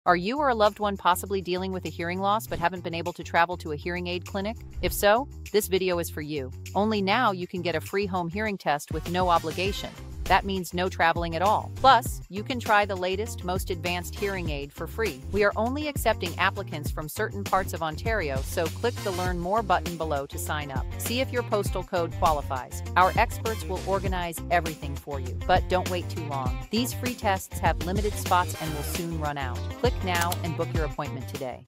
Are you or a loved one possibly dealing with a hearing loss but haven't been able to travel to a hearing aid clinic? If so, this video is for you. Only now you can get a free home hearing test with no obligation. That means no traveling at all. Plus, you can try the latest, most advanced hearing aid for free. We are only accepting applicants from certain parts of Ontario, so click the Learn More button below to sign up. See if your postal code qualifies. Our experts will organize everything for you, but don't wait too long. These free tests have limited spots and will soon run out. Click now and book your appointment today.